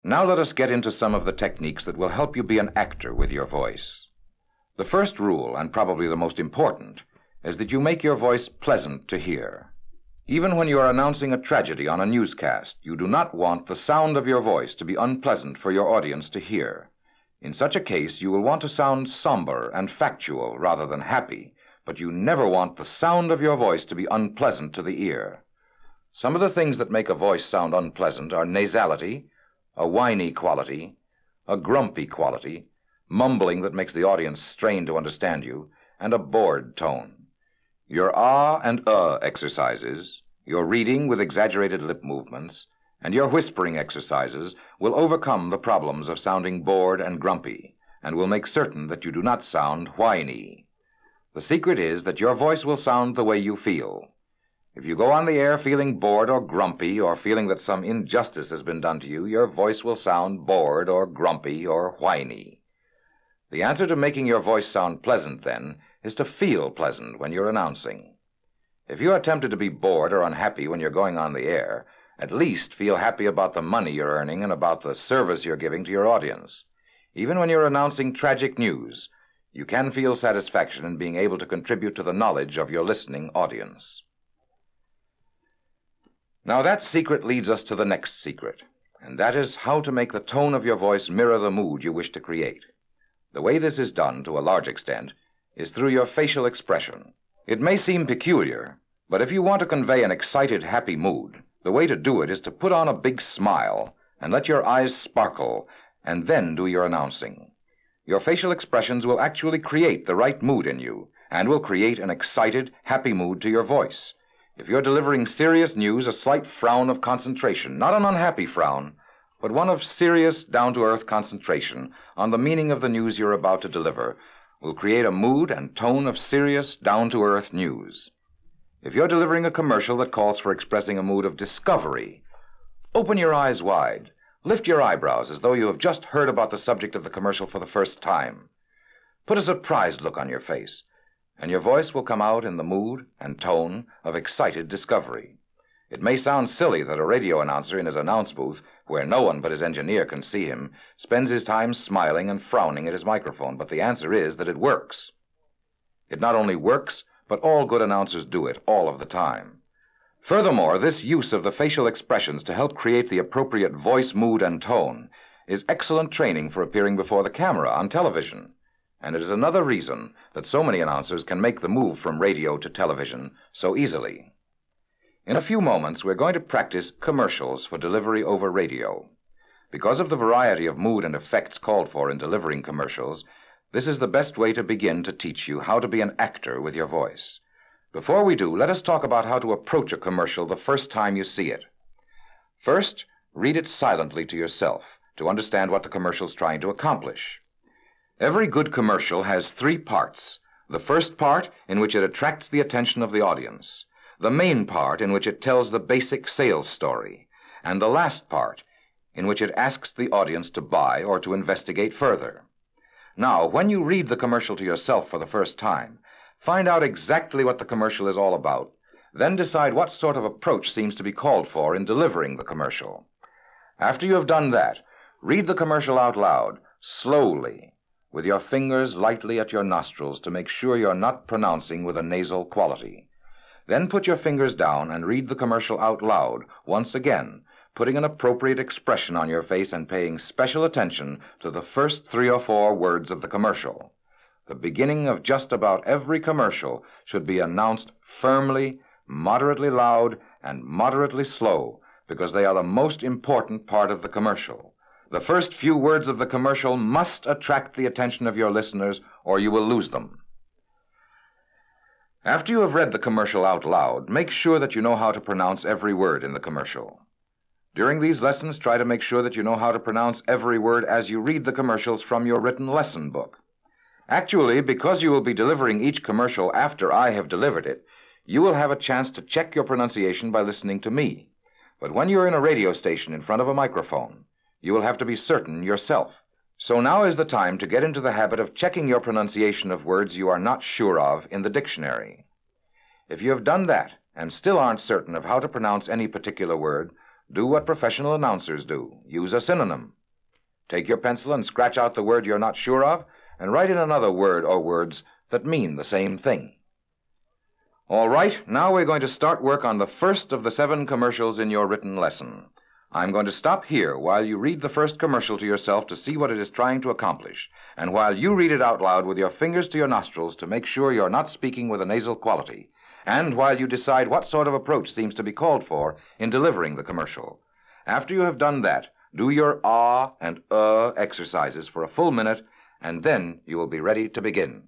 Now let us get into some of the techniques that will help you be an actor with your voice. The first rule, and probably the most important, is that you make your voice pleasant to hear. Even when you are announcing a tragedy on a newscast, you do not want the sound of your voice to be unpleasant for your audience to hear. In such a case, you will want to sound somber and factual rather than happy, but you never want the sound of your voice to be unpleasant to the ear. Some of the things that make a voice sound unpleasant are nasality, a whiny quality, a grumpy quality, mumbling that makes the audience strain to understand you, and a bored tone. Your ah and exercises, your reading with exaggerated lip movements, and your whispering exercises will overcome the problems of sounding bored and grumpy, and will make certain that you do not sound whiny. The secret is that your voice will sound the way you feel. If you go on the air feeling bored or grumpy, or feeling that some injustice has been done to you, your voice will sound bored or grumpy or whiny. The answer to making your voice sound pleasant, then, is to feel pleasant when you're announcing. If you are tempted to be bored or unhappy when you're going on the air, at least feel happy about the money you're earning and about the service you're giving to your audience. Even when you're announcing tragic news, you can feel satisfaction in being able to contribute to the knowledge of your listening audience. Now that secret leads us to the next secret, and that is how to make the tone of your voice mirror the mood you wish to create. The way this is done, to a large extent, is through your facial expression. It may seem peculiar, but if you want to convey an excited, happy mood, the way to do it is to put on a big smile and let your eyes sparkle, and then do your announcing. Your facial expressions will actually create the right mood in you, and will create an excited, happy mood to your voice. If you're delivering serious news, a slight frown of concentration, not an unhappy frown, but one of serious, down-to-earth concentration on the meaning of the news you're about to deliver, will create a mood and tone of serious, down-to-earth news. If you're delivering a commercial that calls for expressing a mood of discovery, open your eyes wide, lift your eyebrows as though you have just heard about the subject of the commercial for the first time. Put a surprised look on your face, and your voice will come out in the mood and tone of excited discovery. It may sound silly that a radio announcer in his announce booth, where no one but his engineer can see him, spends his time smiling and frowning at his microphone, but the answer is that it works. It not only works, but all good announcers do it all of the time. Furthermore, this use of the facial expressions to help create the appropriate voice, mood, and tone is excellent training for appearing before the camera on television, and it is another reason that so many announcers can make the move from radio to television so easily. In a few moments, we're going to practice commercials for delivery over radio. Because of the variety of mood and effects called for in delivering commercials, this is the best way to begin to teach you how to be an actor with your voice. Before we do, let us talk about how to approach a commercial the first time you see it. First, read it silently to yourself to understand what the commercial is trying to accomplish. Every good commercial has 3 parts. The first part, in which it attracts the attention of the audience. The main part, in which it tells the basic sales story. And the last part, in which it asks the audience to buy or to investigate further. Now, when you read the commercial to yourself for the first time, find out exactly what the commercial is all about. Then decide what sort of approach seems to be called for in delivering the commercial. After you have done that, read the commercial out loud, slowly, with your fingers lightly at your nostrils to make sure you're not pronouncing with a nasal quality. Then put your fingers down and read the commercial out loud once again, putting an appropriate expression on your face and paying special attention to the first 3 or 4 words of the commercial. The beginning of just about every commercial should be announced firmly, moderately loud, and moderately slow, because they are the most important part of the commercial. The first few words of the commercial must attract the attention of your listeners, or you will lose them. After you have read the commercial out loud, make sure that you know how to pronounce every word in the commercial. During these lessons, try to make sure that you know how to pronounce every word as you read the commercials from your written lesson book. Actually, because you will be delivering each commercial after I have delivered it, you will have a chance to check your pronunciation by listening to me. But when you're in a radio station in front of a microphone, you will have to be certain yourself. So now is the time to get into the habit of checking your pronunciation of words you are not sure of in the dictionary. If you have done that and still aren't certain of how to pronounce any particular word, do what professional announcers do. Use a synonym. Take your pencil and scratch out the word you're not sure of, and write in another word or words that mean the same thing. All right, now we're going to start work on the first of the 7 commercials in your written lesson. I'm going to stop here while you read the first commercial to yourself to see what it is trying to accomplish, and while you read it out loud with your fingers to your nostrils to make sure you're not speaking with a nasal quality, and while you decide what sort of approach seems to be called for in delivering the commercial. After you have done that, do your ah and exercises for a full minute, and then you will be ready to begin.